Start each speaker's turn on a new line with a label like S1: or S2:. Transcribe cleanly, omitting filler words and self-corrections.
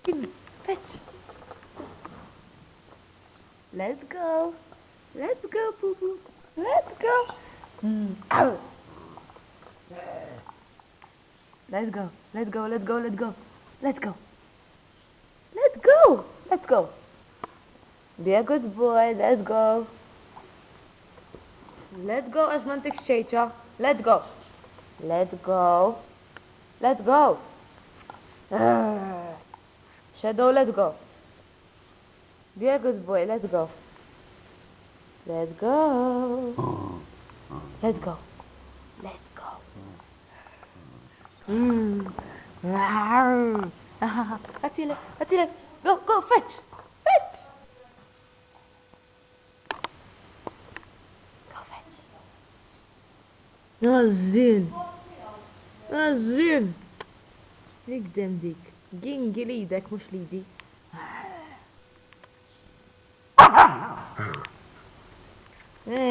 S1: Give me. Fetch. Let's go. Let's go, Poo Poo. Let's go. Ow. Let's go. Let's go. Let's go. Let's go. Let's go. Let's go. Let's go. Be a good boy. Let's go. Let's go, Osmantic Shaker. Let's go. Let's go. Let's go. Shadow, let's go. Be a good boy. Let's go. Let's go. Let's go. Let's go. Attila, Attila, go, go, fetch, fetch. Go fetch.
S2: غزين غزين اقدم ديك جنج ليدك مش ليدي
S1: Hey.